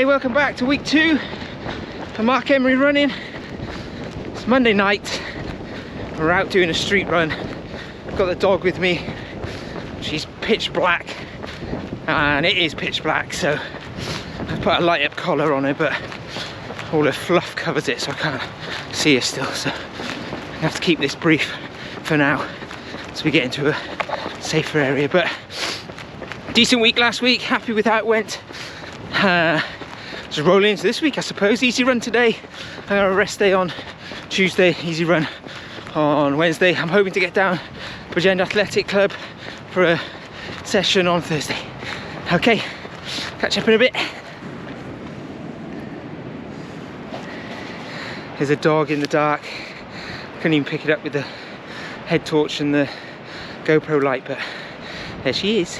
Hey, welcome back to week 2 for Mark Emery running. It's Monday night. We're out doing a street run. I've got the dog with me. She's pitch black, and it is pitch black, so I've put a light up collar on her, but all her fluff covers it, so I can't see her still. So I have to keep this brief for now, so we get into a safer area. But decent week last week. Happy with how it went. Just rolling into this week, I suppose. Easy run today. I got a rest day on Tuesday. Easy run on Wednesday. I'm hoping to get down Bridgend Athletic Club for a session on Thursday. Okay, catch up in a bit. There's a dog in the dark. Couldn't even pick it up with the head torch and the GoPro light, but there she is.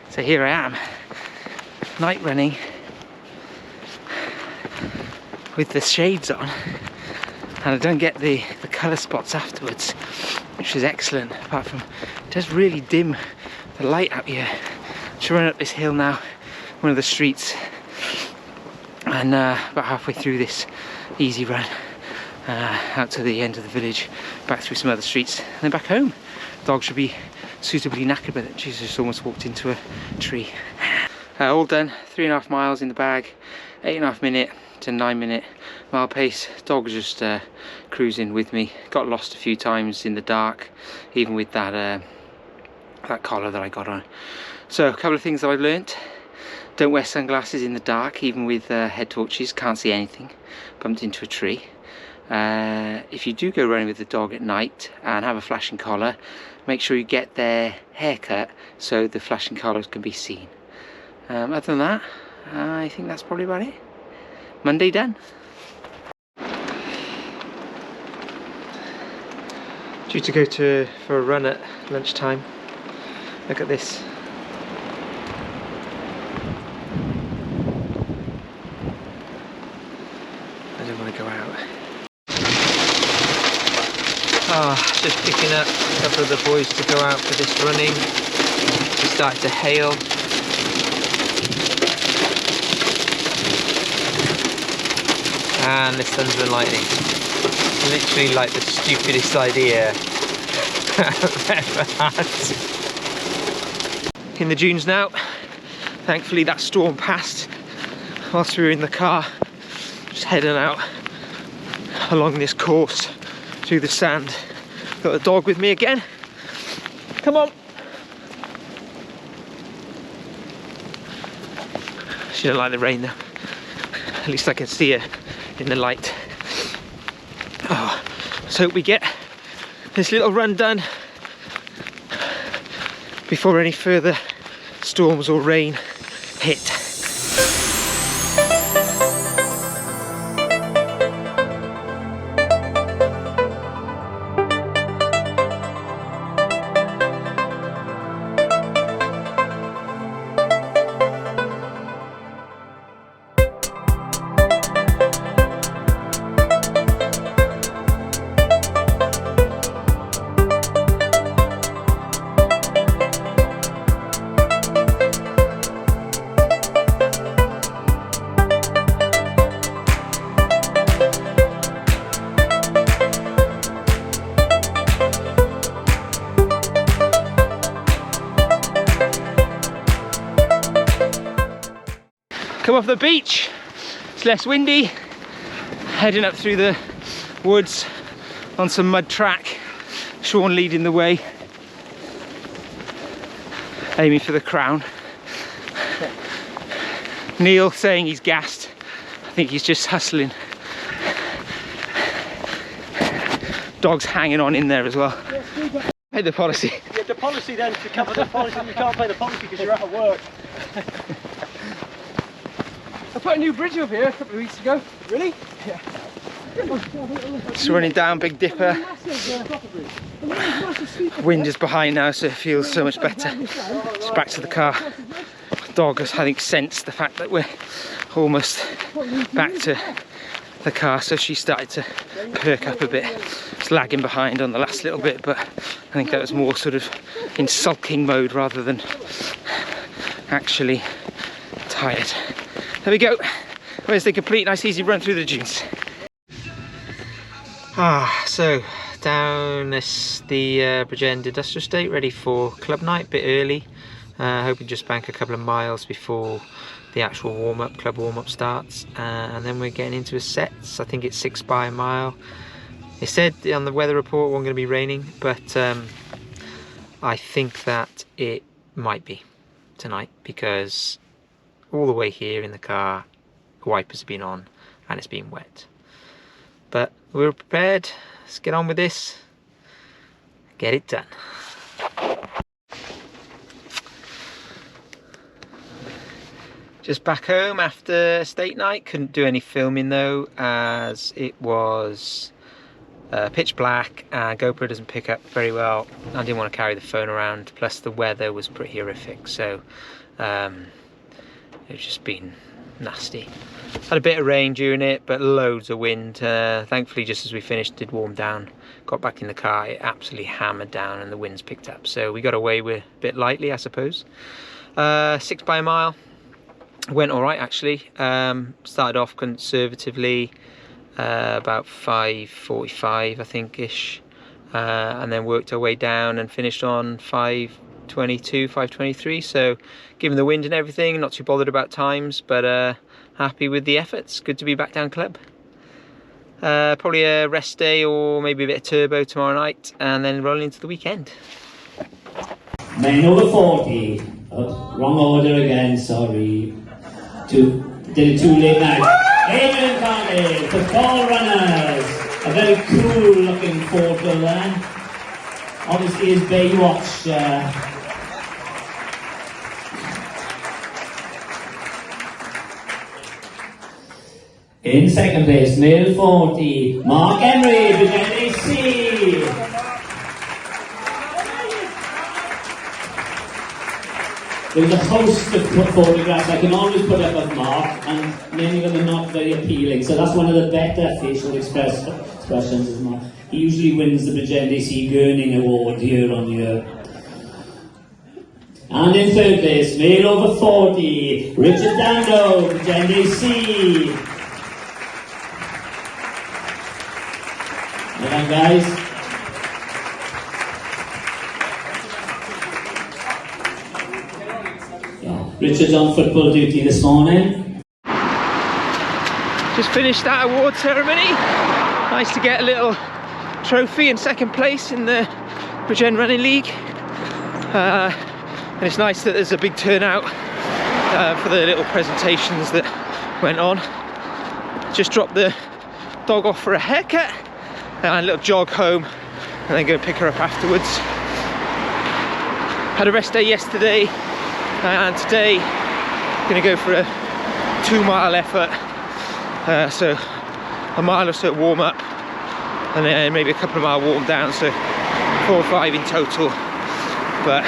So here I am, night running with the shades on, and I don't get the colour spots afterwards, which is excellent. Apart from it does really dim the light out here. Should run up this hill now, one of the streets, and about halfway through this easy run out to the end of the village, back through some other streets, and then back home. Dog should be suitably knackered by it. She's just almost walked into a tree. All done. 3.5 miles in the bag, 8.5 minute to 9 minute mile pace. Dog's just cruising with me. Got lost a few times in the dark, even with that that collar that I got on. So a couple of things that I've learnt: don't wear sunglasses in the dark, even with head torches. Can't see anything. Bumped into a tree. If you do go running with the dog at night and have a flashing collar, make sure you get their haircut so the flashing collars can be seen. Other than that, I think that's probably about it. Monday done. Due to go for a run at lunchtime. Look at this. I don't want to go out. Just picking up a couple of the boys to go out for this running. It started to hail. And the sun's been lightning. Literally like the stupidest idea I've ever had. In the dunes now. Thankfully that storm passed whilst we were in the car. Just heading out along this course through the sand. Got the dog with me again. Come on. She don't like the rain though. At least I can see her in the light. Oh, so hope we get this little run done before any further storms or rain hit. Come off the beach, it's less windy, heading up through the woods on some mud track, Sean leading the way, aiming for the crown. Neil saying he's gassed, I think he's just hustling. Dog's hanging on in there as well. Hey, the policy. Yeah, the policy then to cover the policy, you can't play the policy because you're out of work. I put a new bridge up here a couple of weeks ago. Really? Yeah. It's running down Big Dipper. Wind is behind now, so it feels so much better. Just back to the car. Dog has, I think, sensed the fact that we're almost back to the car, so she started to perk up a bit. It's lagging behind on the last little bit, but I think that was more sort of in sulking mode rather than actually tired. There we go. Where's the complete nice easy run through the dunes. So down the Bridgend Industrial Estate, ready for club night, a bit early. Hoping just bank a couple of miles before the actual warm-up, club warm-up starts, and then we're getting into a sets. I think it's 6 by a mile. They said on the weather report it wasn't going to be raining, but I think that it might be tonight, because all the way here in the car wipers have been on and it's been wet. But we're prepared. Let's get on with this, get it done. Just back home after state night. Couldn't do any filming though, as it was pitch black and GoPro doesn't pick up very well. I didn't want to carry the phone around, plus the weather was pretty horrific, so it's just been nasty. Had a bit of rain during it, but loads of wind. Thankfully, just as we finished, did warm down. Got back in the car, it absolutely hammered down and the winds picked up, so we got away with a bit lightly, I suppose. 6 by a mile. Went all right actually. Started off conservatively, about 5:45 I think ish, and then worked our way down and finished on 5:22, 5:23. So given the wind and everything, not too bothered about times, but happy with the efforts. Good to be back down club. Probably a rest day or maybe a bit of turbo tomorrow night, and then rolling into the weekend. Men over 40. Oh, wrong order again, sorry. Did it too late now. Adrian Conley, the Fall Runners. A very cool looking photo there. Obviously his Baywatch. In second place, male 40, Mark Emery, Bridgend AC. There's a host of photographs I can always put up of Mark, and many of them are not very appealing, so that's one of the better facial expressions of Mark. He usually wins the Bridgend AC Gurning Award year on year. And in third place, male over 40, Richard Dando, Bridgend AC. Well done, guys. Richard's on football duty this morning. Just finished that award ceremony. Nice to get a little trophy in second place in the Bridgend Running League. And it's nice that there's a big turnout for the little presentations that went on. Just dropped the dog off for a haircut and a little jog home, and then go pick her up afterwards. Had a rest day yesterday, and today gonna go for a 2 mile effort, so a mile or so warm up and then maybe a couple of mile warm down, so 4 or 5 in total. But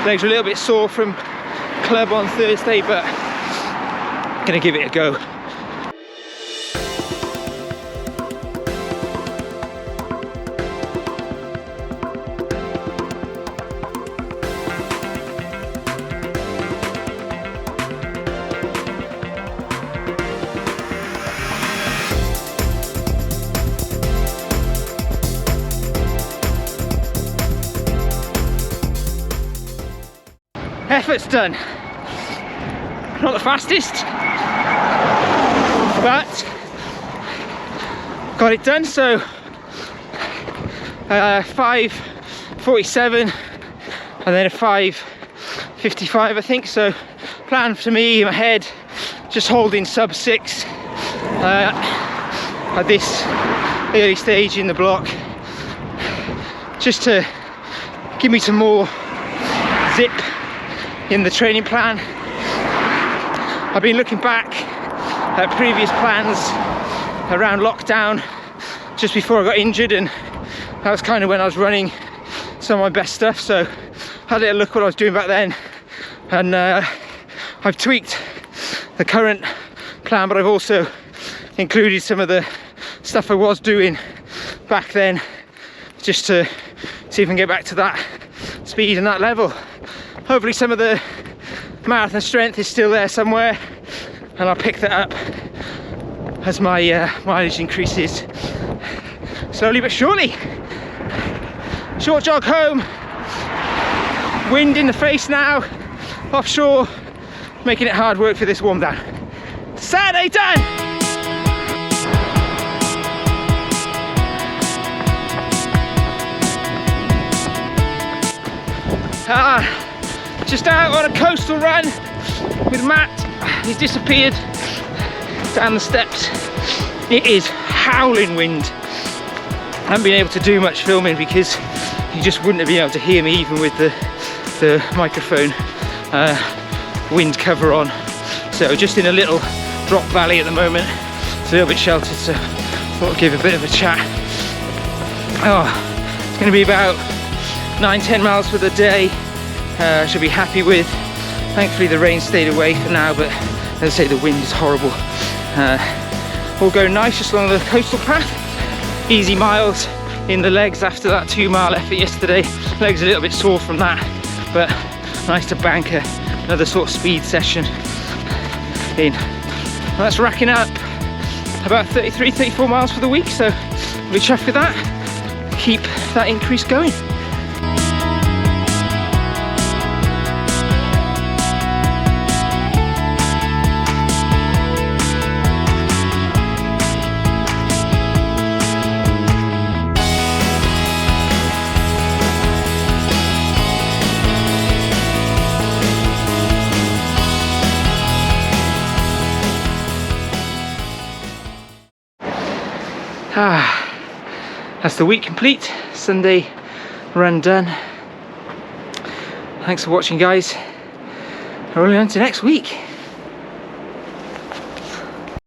legs are a little bit sore from club on Thursday, but gonna give it a go. Effort's done. Not the fastest, but got it done. So 5:47 and then a 5:55 I think. So plan for me in my head, just holding sub 6 at this early stage in the block, just to give me some more zip in the training plan. I've been looking back at previous plans around lockdown, just before I got injured, and that was kind of when I was running some of my best stuff. So I had a little look what I was doing back then, and I've tweaked the current plan, but I've also included some of the stuff I was doing back then, just to see if I can get back to that speed and that level. Hopefully some of the marathon strength is still there somewhere, and I'll pick that up as my mileage increases slowly but surely. Short jog home, wind in the face now, offshore, making it hard work for this warm down. Saturday done! Just out on a coastal run with Matt. He's disappeared down the steps. It is howling wind. I haven't been able to do much filming because you just wouldn't have been able to hear me even with the microphone wind cover on. So just in a little drop valley at the moment. It's a little bit sheltered, so I thought I'd give a bit of a chat. Oh, it's going to be about 9-10 miles for the day. Should be happy with. Thankfully the rain stayed away for now, but as I say, the wind is horrible. All going nice just along the coastal path. Easy miles in the legs after that 2-mile effort yesterday. Legs a little bit sore from that, but nice to bank another sort of speed session in. And that's racking up about 33-34 miles for the week, so we'll be chuffed with that. Keep that increase going. That's the week complete. Sunday run done. Thanks for watching, guys. Rolling on to next week.